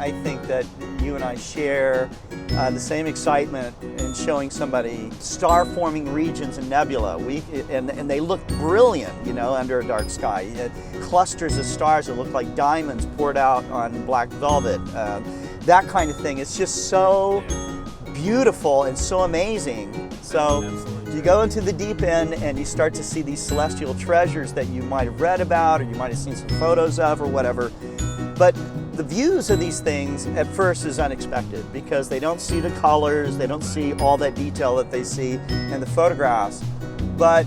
I think that you and I share the same excitement in showing somebody star-forming regions and nebula. And they look brilliant, you know, under a dark sky. Clusters of stars that look like diamonds poured out on black velvet. That kind of thing. It's just so beautiful and so amazing. So you go into the deep end and you start to see these celestial treasures that you might have read about or you might have seen some photos of or whatever. But the views of these things at first is unexpected because they don't see the colors, they don't see all that detail that they see in the photographs. But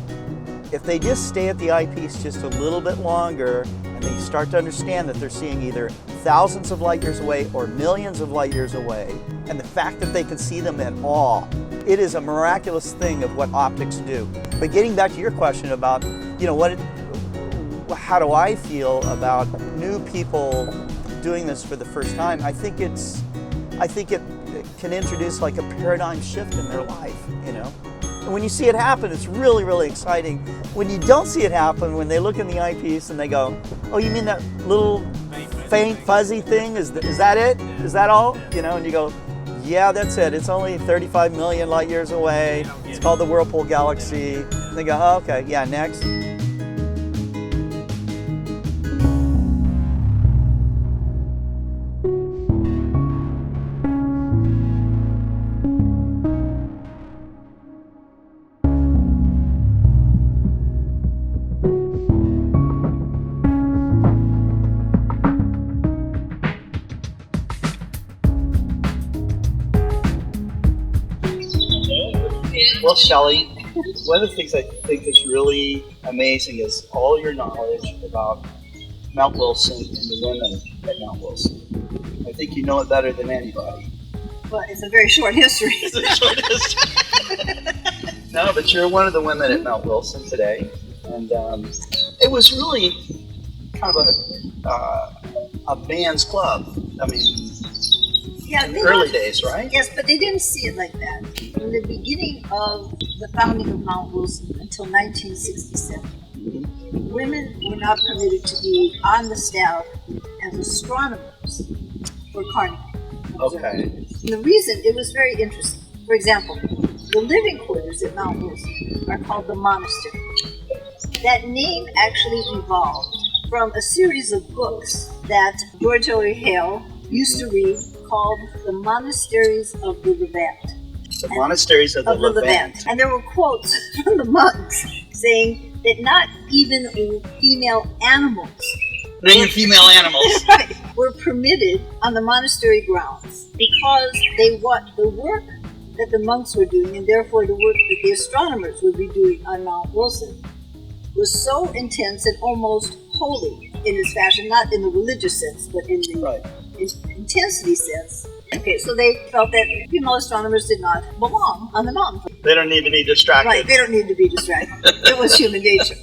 if they just stay at the eyepiece just a little bit longer and they start to understand that they're seeing either thousands of light years away or millions of light years away, and the fact that they can see them at all, it is a miraculous thing of what optics do. But getting back to your question about, you know, how do I feel about new people doing this for the first time? I think it can introduce like a paradigm shift in their life, you know. And when you see it happen, it's really, really exciting. When you don't see it happen, when they look in the eyepiece and they go, "Oh, you mean that little faint, fuzzy thing? Is that it? Is that all?" You know, and you go, "Yeah, that's it. It's only 35 million light years away. It's called the Whirlpool Galaxy." And they go, "Oh, okay, yeah, next." Well, Shelley, one of the things I think is really amazing is all your knowledge about Mount Wilson and the women at Mount Wilson. I think you know it better than anybody. Well, it's a very short history. It's a short history. No, but you're one of the women at Mount Wilson today. And it was really kind of a man's club. I mean, yeah, in the early days, right? Yes, but they didn't see it like that. From the beginning of the founding of Mount Wilson until 1967, women were not permitted to be on the staff as astronomers for Carnegie. Okay. And the reason, it was very interesting. For example, the living quarters at Mount Wilson are called the monastery. That name actually evolved from a series of books that George Ellery Hale used to read called The Monasteries of the Levant. The Monasteries of the Levant. And there were quotes from the monks saying that not even female animals were permitted on the monastery grounds because the work that the monks were doing, and therefore the work that the astronomers would be doing on Mount Wilson, was so intense and almost holy in its fashion, not in the religious sense, but in the intensity sense. Okay, so they felt that female astronomers did not belong on the mountain. They don't need to be distracted. Right, they don't need to be distracted. It was human nature.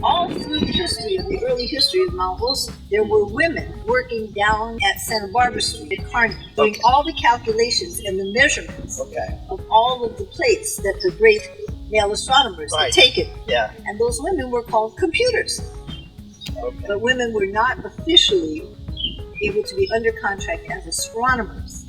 All through the early history of Mount Wilson, there were women working down at Santa Barbara Street at Carnegie, doing all the calculations and the measurements of all of the plates that the great male astronomers had taken. Yeah. And those women were called computers. Okay. But women were not officially able to be under contract as astronomers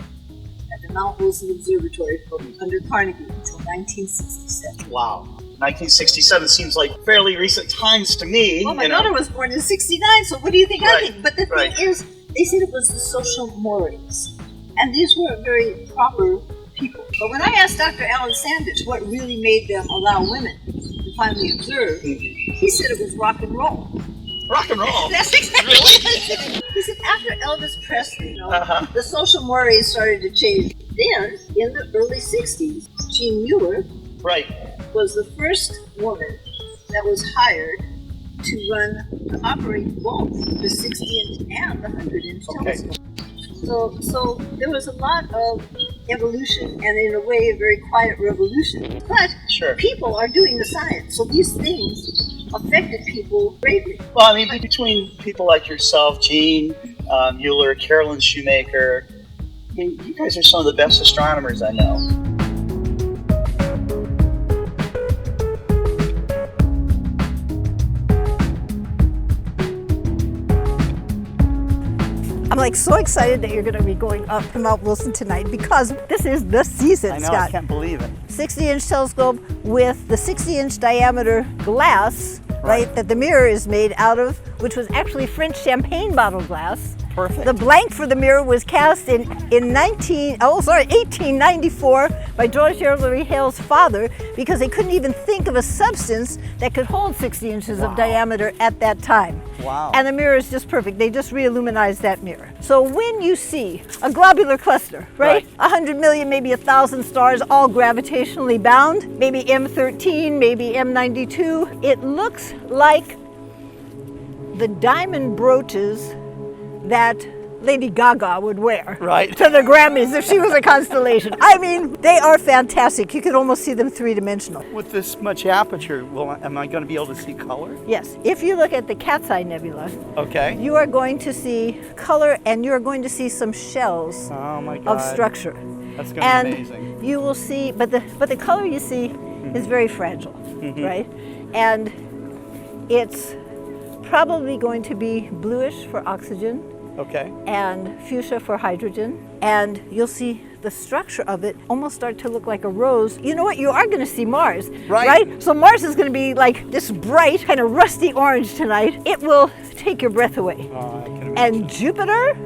at the Mount Wilson Observatory under Carnegie until 1967. Wow. 1967 seems like fairly recent times to me. Well, my daughter was born in 69, so what do you think I think? But the Right. thing is, they said it was the social mores. And these were very proper people. But when I asked Dr. Alan Sandage what really made them allow women to finally observe, he said it was rock and roll. Rock and roll? That's exactly what he said. He said after Elvis Presley, the social mores started to change. Then, in the early 60s, Jean Mueller was the first woman that was hired to operate both the 60-inch and the 100-inch telescope. So there was a lot of evolution, and in a way, a very quiet revolution. But people are doing the science, so these things affected people greatly. Well, I mean, between people like yourself, Jean Mueller, Carolyn Shoemaker, I mean, you guys are some of the best astronomers I know. I'm like so excited that you're going to be going up to Mount Wilson tonight because this is the season, I know, Scott. I can't believe it. 60-inch telescope with the 60-inch diameter glass, right, that the mirror is made out of, which was actually French champagne bottle glass. Perfect. The blank for the mirror was cast in 1894 by George Ellery Hale's father because they couldn't even think of a substance that could hold 60 inches of diameter at that time. Wow. And the mirror is just perfect. They just re-illuminized that mirror. So when you see a globular cluster, right? 100 million, maybe 1,000 stars, all gravitationally bound, maybe M13, maybe M92, it looks like the diamond brooches that Lady Gaga would wear to the Grammys if she was a constellation. I mean, they are fantastic. You could almost see them three-dimensional. With this much aperture, am I going to be able to see color? Yes. If you look at the Cat's Eye Nebula, you are going to see color and you're going to see some shells of structure. That's going to be amazing. You will see, but the color you see is very fragile, right? And it's probably going to be bluish for oxygen. And fuchsia for hydrogen. And you'll see the structure of it almost start to look like a rose. You know what? You are going to see Mars, right? So Mars is going to be like this bright, kind of rusty orange tonight. It will take your breath away. I can imagine. And Jupiter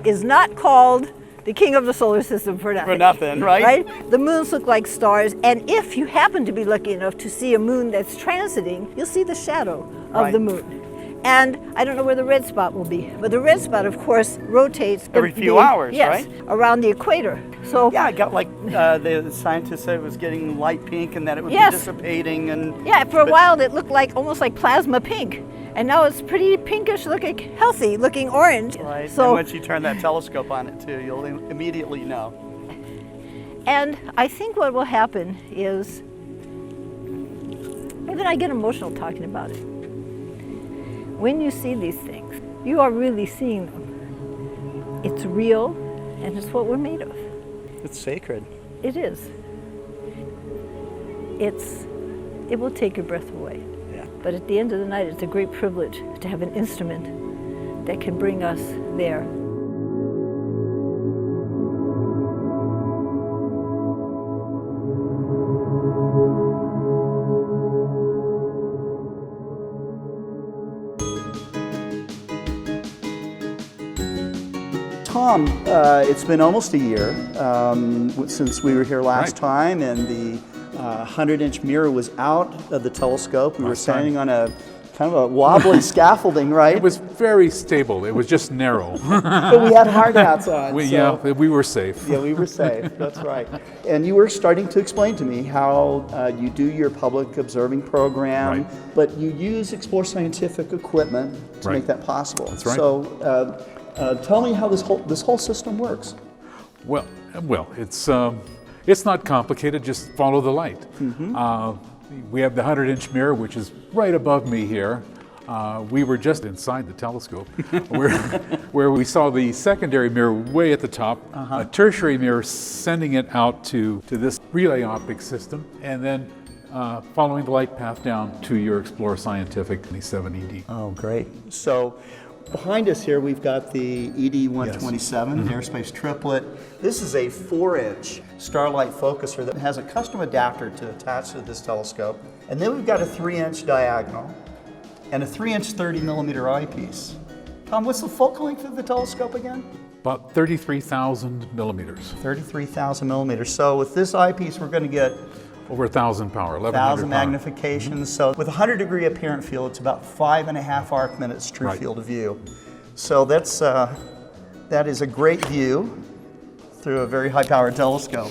is not called the king of the solar system for nothing. For nothing, right? The moons look like stars, and if you happen to be lucky enough to see a moon that's transiting, you'll see the shadow of the moon. And I don't know where the red spot will be, but the red spot, of course, rotates every few hours, right? Around the equator. So yeah, I got like the scientists said it was getting light pink and that it would be dissipating, and for a while it looked like almost like plasma pink, and now it's pretty pinkish, looking healthy, looking orange. Right. So and once you turn that telescope on it too, you'll immediately know. And I think what will happen is, even I get emotional talking about it. When you see these things, you are really seeing them. It's real, and it's what we're made of. It's sacred. It is. It will take your breath away. Yeah. But at the end of the night, it's a great privilege to have an instrument that can bring us there. Tom, it's been almost a year since we were here last time, and the 100-inch mirror was out of the telescope. We were standing on a kind of a wobbly scaffolding, right? It was very stable. It was just narrow. But we had hard hats on. Yeah, we were safe. Yeah, we were safe. That's right. And you were starting to explain to me how you do your public observing program, but you use Explore Scientific equipment to make that possible. That's right. So tell me how this whole system works. Well, it's not complicated. Just follow the light. We have the 100-inch mirror, which is right above me here. We were just inside the telescope, where we saw the secondary mirror way at the top, a tertiary mirror sending it out to this relay optic system, and then following the light path down to your Explore Scientific 7ED. Oh, great. So behind us here, we've got the ED-127, the airspace triplet. This is a 4-inch starlight focuser that has a custom adapter to attach to this telescope. And then we've got a 3-inch diagonal and a 3-inch 30-millimeter eyepiece. Tom, what's the focal length of the telescope again? About 33,000 millimeters. 33,000 millimeters. So with this eyepiece, we're going to get over 1,000 power, 1,000 magnification. So with 100-degree apparent field, it's about 5.5 arc minutes true field of view. So that is a great view through a very high-powered telescope.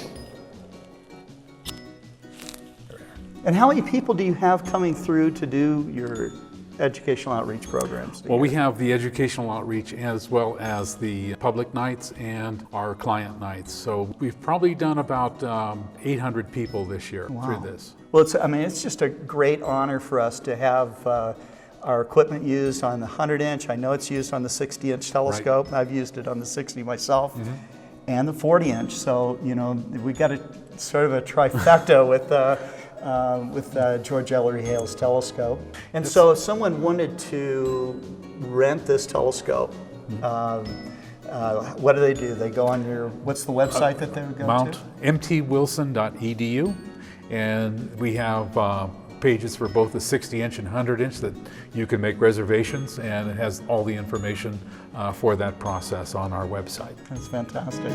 And how many people do you have coming through to do your educational outreach programs? Well, we have the educational outreach as well as the public nights and our client nights. So we've probably done about 800 people this year through this. Well, it's just a great honor for us to have our equipment used on the 100-inch. I know it's used on the 60-inch telescope. I've used it on the 60 myself, and the 40-inch. So, you know, we got a sort of a trifecta with George Ellery Hale's telescope. And so if someone wanted to rent this telescope, What do? They go on your, what's the website that they would go to? mountmtwilson.edu, and we have pages for both the 60-inch and 100-inch that you can make reservations, and it has all the information for that process on our website. That's fantastic.